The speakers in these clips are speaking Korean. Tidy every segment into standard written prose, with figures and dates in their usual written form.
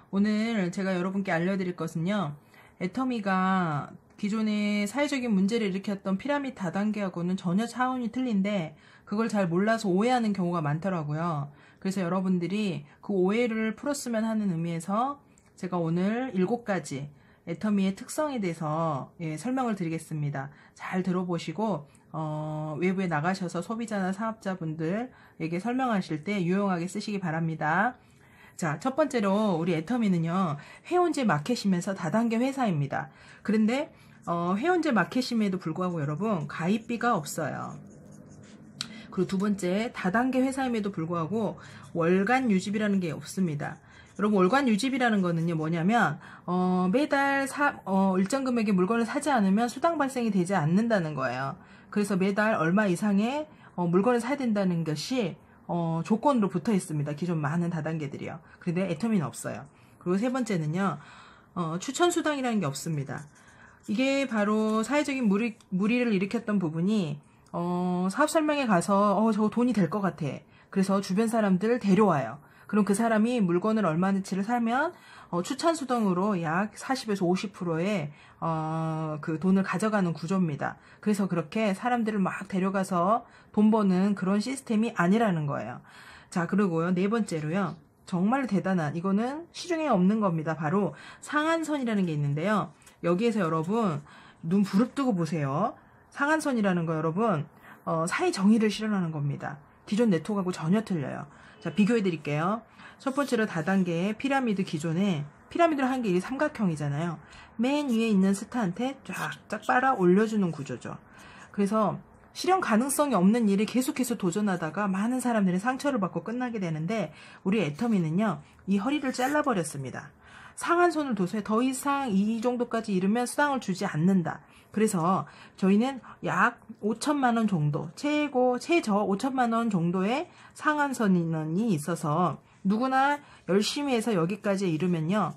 오늘 제가 여러분께 알려드릴 것은요. 애터미가 기존에 사회적인 문제를 일으켰던 피라미드 다단계하고는 전혀 차원이 틀린데 그걸 잘 몰라서 오해하는 경우가 많더라고요. 그래서 여러분들이 그 오해를 풀었으면 하는 의미에서 제가 오늘 7가지 애터미의 특성에 대해서 설명을 드리겠습니다. 잘 들어보시고 외부에 나가셔서 소비자나 사업자분들에게 설명하실 때 유용하게 쓰시기 바랍니다. 자, 첫 번째로 우리 애터미는요, 회원제 마켓이면서 다단계 회사입니다. 그런데 회원제 마켓임에도 불구하고 여러분 가입비가 없어요. 그리고 두 번째, 다단계 회사임에도 불구하고 월간 유지비라는 게 없습니다. 여러분, 월간 유지비라는 거는요, 뭐냐면 매달 일정 금액의 물건을 사지 않으면 수당 발생이 되지 않는다는 거예요. 그래서 매달 얼마 이상의 물건을 사야 된다는 것이 조건으로 붙어 있습니다. 기존 많은 다단계들이요. 그런데 애터미는 없어요. 그리고 세 번째는요, 추천 수당이라는 게 없습니다. 이게 바로 사회적인 무리를 일으켰던 부분이, 사업 설명회 가서, 저거 돈이 될 것 같아. 그래서 주변 사람들 데려와요. 그럼 그 사람이 물건을 얼마치를 사면, 추천 수당으로 약 40에서 50%의, 그 돈을 가져가는 구조입니다. 그래서 그렇게 사람들을 막 데려가서 돈 버는 그런 시스템이 아니라는 거예요. 자, 그리고요, 네 번째로요. 정말 대단한, 이거는 시중에 없는 겁니다. 바로 상한선이라는 게 있는데요. 여기에서 여러분, 눈 부릅뜨고 보세요. 상한선이라는 거 여러분, 사회 정의를 실현하는 겁니다. 기존 네트워크하고 전혀 틀려요. 자, 비교해 드릴게요. 첫 번째로 다단계의 피라미드 기존에, 피라미드를 한 게 이 삼각형이잖아요. 맨 위에 있는 스타한테 쫙쫙 빨아 올려주는 구조죠. 그래서 실현 가능성이 없는 일을 계속해서 도전하다가 많은 사람들이 상처를 받고 끝나게 되는데, 우리 애터미는요, 이 허리를 잘라버렸습니다. 상한선을 둬서 더 이상 이 정도까지 이르면 수당을 주지 않는다. 그래서 저희는 약 5천만 원 정도, 최저 5천만 원 정도의 상한선이 있어서 누구나 열심히 해서 여기까지 이르면요,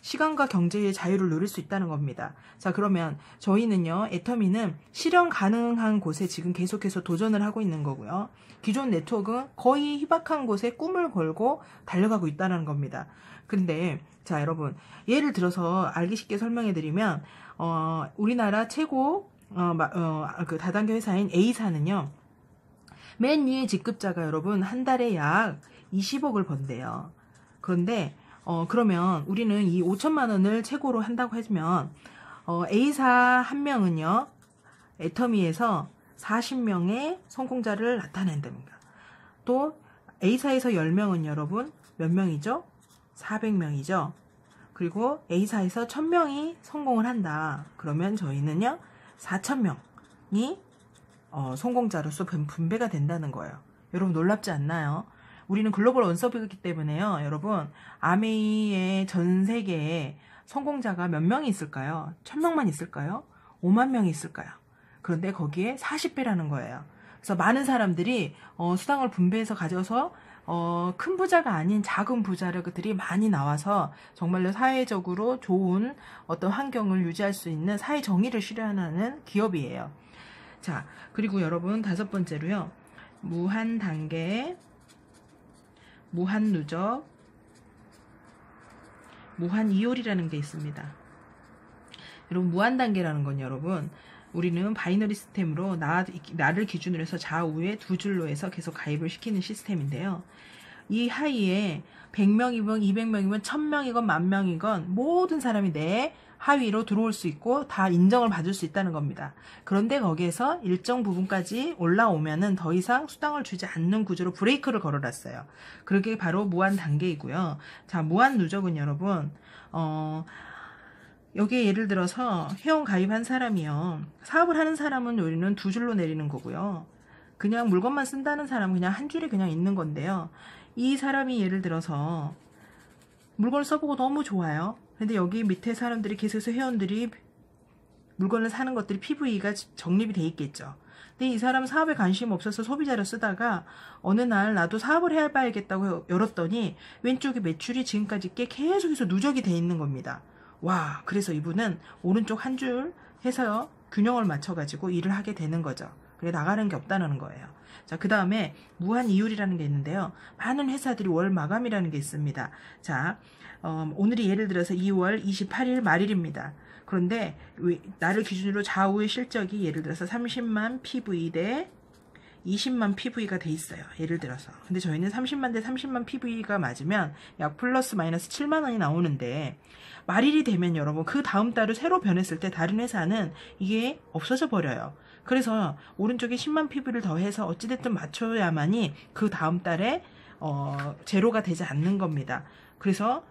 시간과 경제의 자유를 누릴 수 있다는 겁니다. 자, 그러면 저희는요, 애터미는 실현 가능한 곳에 지금 계속해서 도전을 하고 있는 거고요. 기존 네트워크는 거의 희박한 곳에 꿈을 걸고 달려가고 있다는 겁니다. 근데 자, 여러분, 예를 들어서 알기 쉽게 설명해 드리면, 우리나라 최고 그 다단계 회사인 A사는요, 맨 위에 직급자가 여러분 한 달에 약 20억을 번대요. 그런데 그러면 우리는 이 5천만 원을 최고로 한다고 하면 A사 한 명은요, 애터미에서 40명의 성공자를 나타낸답니다. 또 A사에서 10명은 여러분 몇 명이죠? 400명이죠. 그리고 A사에서 1000명이 성공을 한다. 그러면 저희는요, 4000명이 성공자로서 분배가 된다는 거예요. 여러분 놀랍지 않나요? 우리는 글로벌 원서브이기 때문에요. 여러분, 아메이의 전 세계에 성공자가 몇 명이 있을까요? 1000명만 있을까요? 5만 명이 있을까요? 그런데 거기에 40배라는 거예요. 그래서 많은 사람들이 수당을 분배해서 가져서 큰 부자가 아닌 작은 부자들이 많이 나와서 정말로 사회적으로 좋은 어떤 환경을 유지할 수 있는 사회 정의를 실현하는 기업이에요. 자, 그리고 여러분 다섯 번째로요, 무한 단계, 무한 누적, 무한 이율이라는 게 있습니다. 여러분, 무한 단계라는 건 여러분, 우리는 바이너리 시스템으로 나를 기준으로 해서 좌우에 두 줄로 해서 계속 가입을 시키는 시스템인데요. 이 하위에 100명이건 200명이건 1000명이건 10,000명이건 모든 사람이 내 하위로 들어올 수 있고 다 인정을 받을 수 있다는 겁니다. 그런데 거기에서 일정 부분까지 올라오면은 더 이상 수당을 주지 않는 구조로 브레이크를 걸어놨어요. 그게 바로 무한 단계이고요. 자, 무한 누적은 여러분, 여기에 예를 들어서 회원 가입한 사람이요, 사업을 하는 사람은 우리는 두 줄로 내리는 거고요. 그냥 물건만 쓴다는 사람은 그냥 한 줄에 그냥 있는 건데요. 이 사람이 예를 들어서 물건을 써보고 너무 좋아요. 근데 여기 밑에 사람들이 계속해서 회원들이 물건을 사는 것들이 PV가 정립이 돼 있겠죠. 근데 이 사람은 사업에 관심 없어서 소비자로 쓰다가 어느 날 나도 사업을 해봐야겠다고 열었더니 왼쪽에 매출이 지금까지 꽤 계속해서 누적이 돼 있는 겁니다. 와, 그래서 이분은 오른쪽 한 줄 해서 균형을 맞춰가지고 일을 하게 되는 거죠. 그래, 나가는 게 없다는 거예요. 자, 그 다음에 무한 이율이라는 게 있는데요. 많은 회사들이 월 마감이라는 게 있습니다. 자, 오늘이 예를 들어서 2월 28일 말일입니다. 그런데 나를 기준으로 좌우의 실적이 예를 들어서 30만 PV 대 20만 PV가 돼 있어요. 예를 들어서. 근데 저희는 30만 대 30만 PV가 맞으면 약 플러스 마이너스 7만 원이 나오는데, 말일이 되면 여러분 그 다음 달을 새로 변했을 때 다른 회사는 이게 없어져 버려요. 그래서 오른쪽에 10만 PV를 더해서 어찌됐든 맞춰야만이 그 다음 달에 제로가 되지 않는 겁니다. 그래서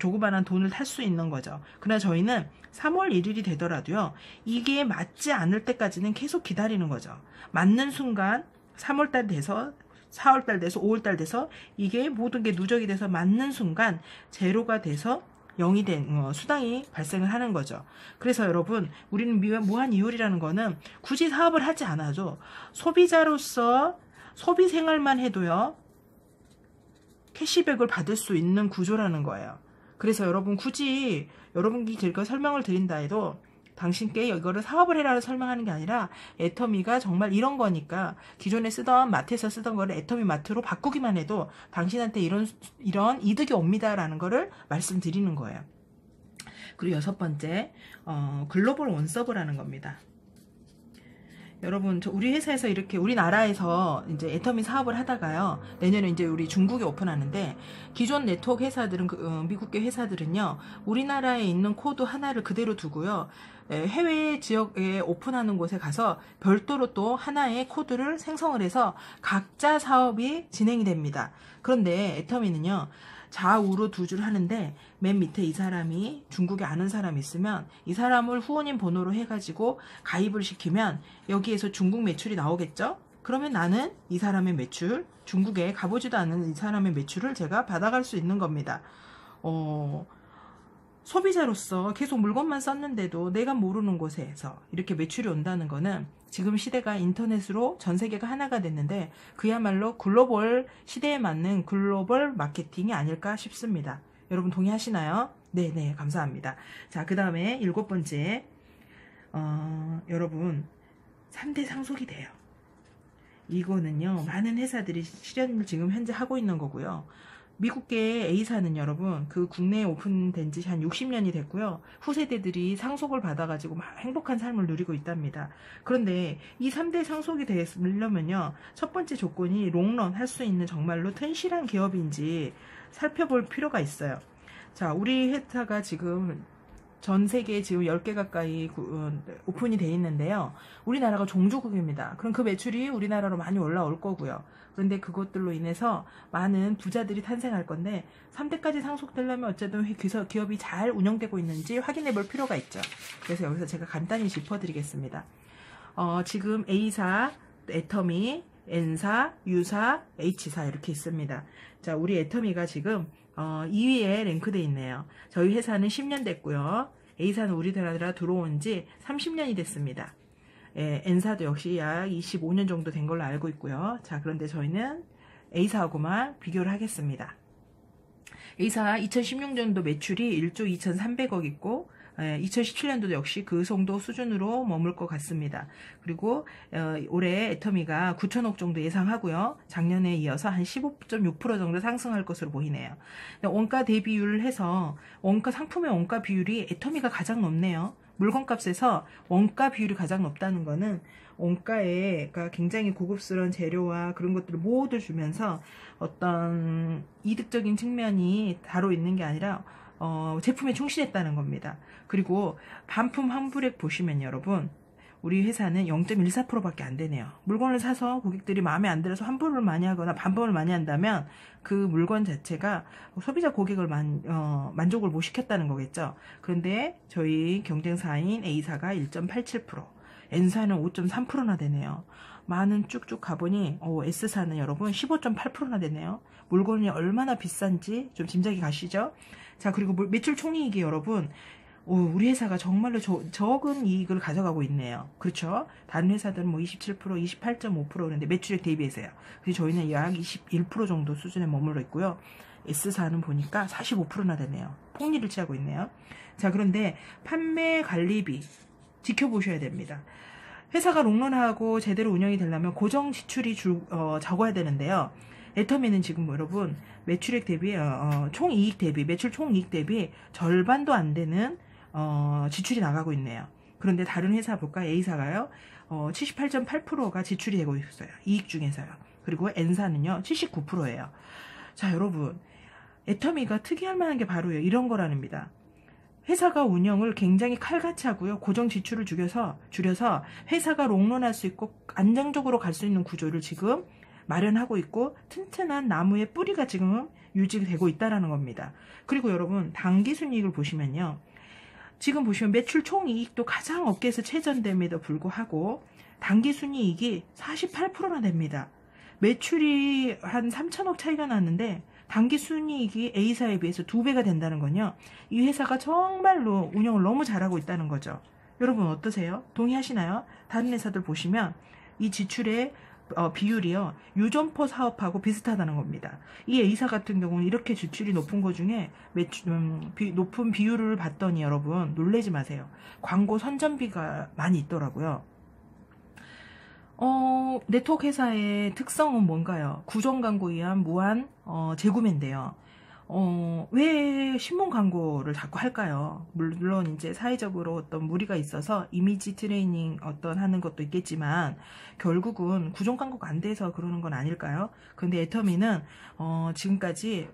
조그만한 돈을 탈 수 있는 거죠. 그러나 저희는 3월 1일이 되더라도요, 이게 맞지 않을 때까지는 계속 기다리는 거죠. 맞는 순간 3월달 돼서 4월달 돼서 5월달 돼서 이게 모든 게 누적이 돼서 맞는 순간 제로가 돼서 0이 된 수당이 발생을 하는 거죠. 그래서 여러분, 우리는 무한 이율이라는 거는 굳이 사업을 하지 않아도 소비자로서 소비 생활만 해도요, 캐시백을 받을 수 있는 구조라는 거예요. 그래서 여러분, 굳이 여러분이 제가 설명을 드린다 해도 당신께 이거를 사업을 해라고 설명하는 게 아니라, 애터미가 정말 이런 거니까 기존에 쓰던 마트에서 쓰던 거를 애터미 마트로 바꾸기만 해도 당신한테 이런 이득이 옵니다라는 거를 말씀드리는 거예요. 그리고 6번째, 글로벌 원서브라는 겁니다. 여러분, 우리 회사에서 이렇게 우리나라에서 이제 애터미 사업을 하다가요, 내년에 이제 우리 중국에 오픈하는데, 기존 네트워크 회사들은 미국계 회사들은요, 우리나라에 있는 코드 하나를 그대로 두고요, 해외 지역에 오픈하는 곳에 가서 별도로 또 하나의 코드를 생성을 해서 각자 사업이 진행이 됩니다. 그런데 애터미는요, 좌우로 두 줄 하는데, 맨 밑에 이 사람이 중국에 아는 사람이 있으면 이 사람을 후원인 번호로 해가지고 가입을 시키면 여기에서 중국 매출이 나오겠죠? 그러면 나는 이 사람의 매출, 중국에 가보지도 않은 이 사람의 매출을 제가 받아갈 수 있는 겁니다. 소비자로서 계속 물건만 썼는데도 내가 모르는 곳에서 이렇게 매출이 온다는 거는, 지금 시대가 인터넷으로 전 세계가 하나가 됐는데 그야말로 글로벌 시대에 맞는 글로벌 마케팅이 아닐까 싶습니다. 여러분 동의하시나요? 네네, 감사합니다. 자, 그 다음에 7번째, 여러분 3대 상속이 돼요. 이거는요, 많은 회사들이 실현을 지금 현재 하고 있는 거고요. 미국계 A사는 여러분, 그 국내에 오픈된 지 한 60년이 됐고요. 후세대들이 상속을 받아가지고 막 행복한 삶을 누리고 있답니다. 그런데 이 3대 상속이 되려면요, 첫 번째 조건이 롱런 할 수 있는 정말로 튼실한 기업인지 살펴볼 필요가 있어요. 자, 우리 회사가 지금 전 세계에 지금 10개 가까이 오픈이 돼 있는데요. 우리나라가 종주국입니다. 그럼 그 매출이 우리나라로 많이 올라올 거고요. 그런데 그것들로 인해서 많은 부자들이 탄생할 건데, 3대까지 상속되려면 어쨌든 기업이 잘 운영되고 있는지 확인해 볼 필요가 있죠. 그래서 여기서 제가 간단히 짚어드리겠습니다. 지금 A사, 애터미, N사, U사, H사 이렇게 있습니다. 자, 우리 애터미가 지금 2위에 랭크되어 있네요. 저희 회사는 10년 됐고요. A사는 우리나라 들어온 지 30년이 됐습니다. N사도 역시 약 25년 정도 된 걸로 알고 있고요. 자, 그런데 저희는 A사하고만 비교를 하겠습니다. A사 2016년도 매출이 1조 2,300억 있고, 2017년도도 역시 그 정도 수준으로 머물 것 같습니다. 그리고 올해 애터미가 9천억 정도 예상하고요. 작년에 이어서 한 15.6% 정도 상승할 것으로 보이네요. 원가 대비율을 해서 상품의 원가 비율이 애터미가 가장 높네요. 물건값에서 원가 비율이 가장 높다는 거는 원가가 굉장히 고급스러운 재료와 그런 것들을 모두 주면서 어떤 이득적인 측면이 다로 있는 게 아니라 제품에 충실했다는 겁니다. 그리고 반품 환불액 보시면 여러분, 우리 회사는 0.14%밖에 안 되네요. 물건을 사서 고객들이 마음에 안 들어서 환불을 많이 하거나 반품을 많이 한다면 그 물건 자체가 소비자 고객을 만족을 못 시켰다는 거겠죠. 그런데 저희 경쟁사인 A사가 1.87%, N사는 5.3%나 되네요. 많은 쭉쭉 가보니 S사는 여러분 15.8%나 되네요. 물건이 얼마나 비싼지 좀 짐작이 가시죠? 자, 그리고 매출 총이익이 여러분, 우리 회사가 정말로 적은 이익을 가져가고 있네요. 그렇죠? 다른 회사들은 뭐 27%, 28.5% 그런데 매출액 대비해서요. 그래서 저희는 약 21% 정도 수준에 머물러 있고요. S사는 보니까 45%나 되네요. 폭리를 취하고 있네요. 자, 그런데 판매 관리비 지켜보셔야 됩니다. 회사가 롱런하고 제대로 운영이 되려면 고정 지출이 적어야 되는데요. 애터미는 지금 여러분 매출액 대비 총이익 대비 매출 총이익 대비 절반도 안 되는 지출이 나가고 있네요. 그런데 다른 회사 볼까? A사가요 78.8%가 지출이 되고 있어요. 이익 중에서요. 그리고 N사는요 79%예요. 자, 여러분, 애터미가 특이할 만한 게 바로 이런 거라는니다. 회사가 운영을 굉장히 칼같이 하고요. 고정 지출을 줄여서 회사가 롱런할 수 있고 안정적으로 갈 수 있는 구조를 지금 마련하고 있고, 튼튼한 나무의 뿌리가 지금 유지되고 있다는 겁니다. 그리고 여러분, 당기순이익을 보시면요. 지금 보시면 매출 총이익도 가장 업계에서 최전됨에도 불구하고 당기순이익이 48%나 됩니다. 매출이 한 3천억 차이가 났는데 당기순이익이 A사에 비해서 2배가 된다는 건요. 이 회사가 정말로 운영을 너무 잘하고 있다는 거죠. 여러분 어떠세요? 동의하시나요? 다른 회사들 보시면 이 지출의 비율이요. 유점포 사업하고 비슷하다는 겁니다. 이 A사 같은 경우는 이렇게 지출이 높은 것 중에 높은 비율을 봤더니 여러분 놀라지 마세요. 광고 선전비가 많이 있더라고요. 네트워크 회사의 특성은 뭔가요? 구정 광고에 의한 무한 재구매인데요. 왜 신문 광고를 자꾸 할까요? 물론 이제 사회적으로 어떤 무리가 있어서 이미지 트레이닝 하는 것도 있겠지만 결국은 구정 광고가 안 돼서 그러는 건 아닐까요? 근데 애터미는 지금까지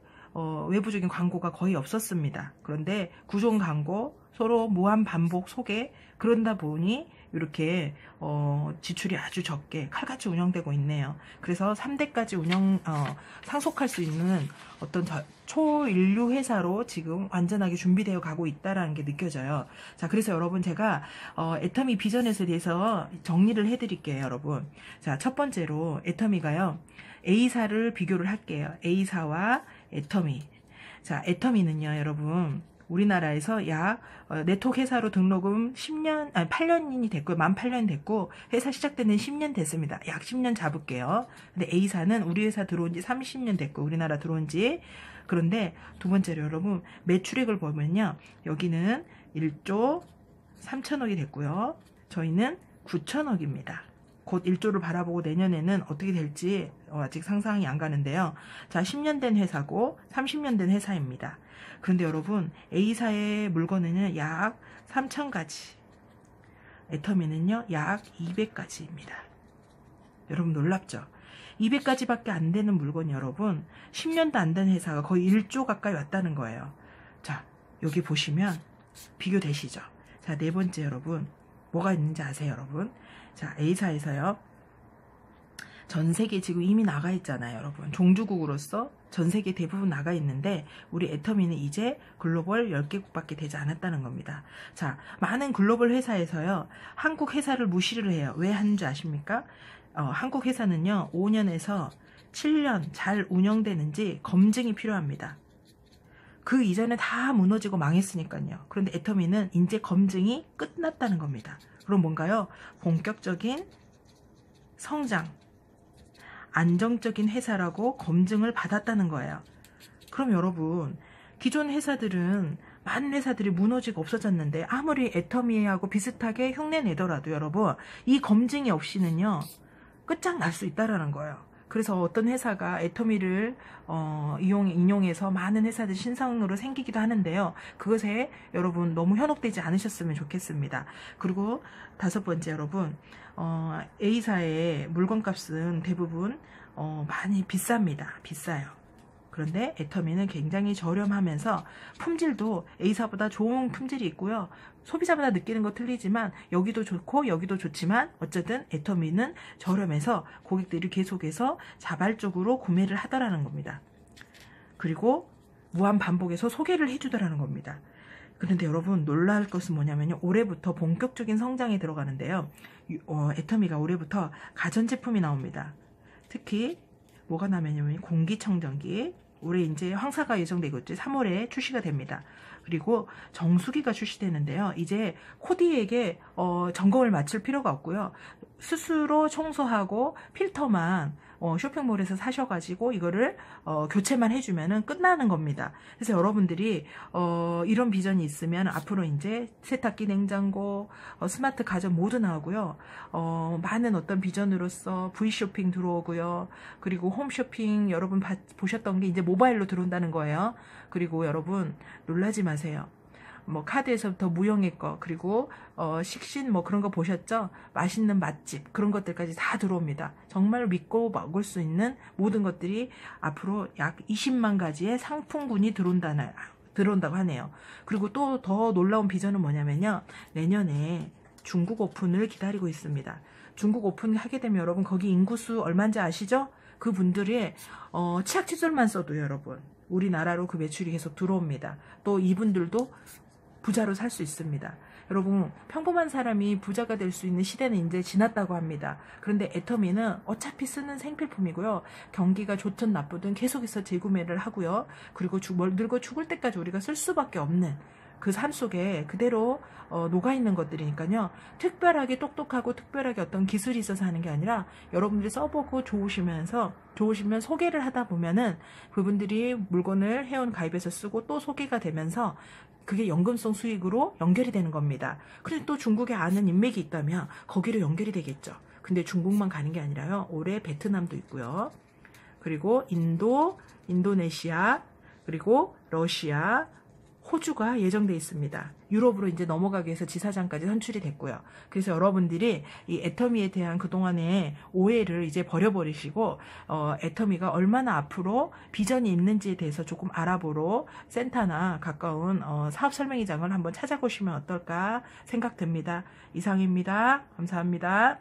외부적인 광고가 거의 없었습니다. 그런데 구정 광고 서로 무한 반복 소개 그런다 보니 이렇게 지출이 아주 적게 칼같이 운영되고 있네요. 그래서 3대까지 상속할 수 있는 어떤 초인류 회사로 지금 완전하게 준비되어 가고 있다는 게 느껴져요. 자, 그래서 여러분 제가 애터미 비전에 대해서 정리를 해드릴게요, 여러분. 자, 첫 번째로 애터미가요. A사를 비교를 할게요. A사와 애터미. 자, 애터미는요, 여러분. 우리나라에서 약 네트워크 회사로 등록은 8년이 됐고요. 만 8년이 됐고 회사 시작된 지 10년 됐습니다. 약 10년 잡을게요. 근데 A사는 우리 회사 들어온 지 30년 됐고 우리나라 들어온 지. 그런데 두 번째로 여러분 매출액을 보면요. 여기는 1조 3천억이 됐고요. 저희는 9천억입니다. 곧 1조를 바라보고 내년에는 어떻게 될지 아직 상상이 안 가는데요. 자, 10년 된 회사고 30년 된 회사입니다. 그런데 여러분 A사의 물건은 약 3,000가지, 애터미는요 약 200가지입니다. 여러분 놀랍죠? 200가지밖에 안 되는 물건이 여러분 10년도 안 된 회사가 거의 1조 가까이 왔다는 거예요. 자, 여기 보시면 비교되시죠? 자, 네 번째 여러분 뭐가 있는지 아세요, 여러분? 자, A사에서요. 전 세계 지금 이미 나가 있잖아요, 여러분. 종주국으로서 전 세계 대부분 나가 있는데 우리 애터미는 이제 글로벌 10개국밖에 되지 않았다는 겁니다. 자, 많은 글로벌 회사에서요. 한국 회사를 무시를 해요. 왜 하는지 아십니까? 한국 회사는요. 5년에서 7년 잘 운영되는지 검증이 필요합니다. 그 이전에 다 무너지고 망했으니까요. 그런데 애터미는 이제 검증이 끝났다는 겁니다. 그럼 뭔가요? 본격적인 성장, 안정적인 회사라고 검증을 받았다는 거예요. 그럼 여러분, 기존 회사들은 많은 회사들이 무너지고 없어졌는데 아무리 애터미하고 비슷하게 흉내내더라도 여러분, 이 검증이 없이는요 끝장날 수 있다라는 거예요. 그래서 어떤 회사가 애터미를 인용해서 많은 회사들이 신상으로 생기기도 하는데요. 그것에 여러분 너무 현혹되지 않으셨으면 좋겠습니다. 그리고 다섯 번째 여러분, A사의 물건값은 대부분 많이 비쌉니다. 비싸요. 그런데 애터미는 굉장히 저렴하면서 품질도 A사보다 좋은 품질이 있고요. 소비자마다 느끼는 거 틀리지만 여기도 좋고 여기도 좋지만 어쨌든 애터미는 저렴해서 고객들이 계속해서 자발적으로 구매를 하더라는 겁니다. 그리고 무한 반복해서 소개를 해주더라는 겁니다. 그런데 여러분 놀랄 것은 뭐냐면요. 올해부터 본격적인 성장에 들어가는데요. 애터미가 올해부터 가전제품이 나옵니다. 특히 뭐가 나면요. 공기청정기. 올해 이제 황사가 예정되고 있죠. 3월에 출시가 됩니다. 그리고 정수기가 출시되는데요. 이제 코디에게 점검을 마칠 필요가 없고요. 스스로 청소하고 필터만 쇼핑몰에서 사셔가지고 이거를 교체만 해주면은 끝나는 겁니다. 그래서 여러분들이 이런 비전이 있으면 앞으로 이제 세탁기, 냉장고, 스마트 가전 모두 나오고요. 많은 어떤 비전으로서 V쇼핑 들어오고요. 그리고 홈쇼핑 여러분 보셨던 게 이제 모바일로 들어온다는 거예요. 그리고 여러분 놀라지 마세요. 뭐 카드에서부터 무형의 거, 그리고 식신 뭐 그런 거 보셨죠? 맛있는 맛집 그런 것들까지 다 들어옵니다. 정말 믿고 먹을 수 있는 모든 것들이 앞으로 약 20만 가지의 상품군이 들어온다고 하네요. 그리고 또 더 놀라운 비전은 뭐냐면요, 내년에 중국 오픈을 기다리고 있습니다. 중국 오픈 하게 되면 여러분 거기 인구수 얼마인지 아시죠? 그 분들이 치약 칫솔만 써도 여러분 우리나라로 그 매출이 계속 들어옵니다. 또 이분들도 부자로 살 수 있습니다. 여러분 평범한 사람이 부자가 될 수 있는 시대는 이제 지났다고 합니다. 그런데 애터미는 어차피 쓰는 생필품이고요. 경기가 좋든 나쁘든 계속해서 재구매를 하고요. 그리고 늙어 죽을 때까지 우리가 쓸 수밖에 없는 그 삶 속에 그대로 녹아있는 것들이니까요. 특별하게 똑똑하고 특별하게 어떤 기술이 있어서 하는 게 아니라 여러분들이 써보고 좋으시면 소개를 하다 보면은 그분들이 물건을 회원 가입해서 쓰고 또 소개가 되면서 그게 연금성 수익으로 연결이 되는 겁니다. 그런데 또 중국에 아는 인맥이 있다면 거기로 연결이 되겠죠. 근데 중국만 가는 게 아니라요. 올해 베트남도 있고요. 그리고 인도네시아, 그리고 러시아, 호주가 예정돼 있습니다. 유럽으로 이제 넘어가기 위해서 지사장까지 선출이 됐고요. 그래서 여러분들이 이 애터미에 대한 그동안의 오해를 이제 버려버리시고 애터미가 얼마나 앞으로 비전이 있는지에 대해서 조금 알아보러 센터나 가까운 사업 설명회장을 한번 찾아보시면 어떨까 생각됩니다. 이상입니다. 감사합니다.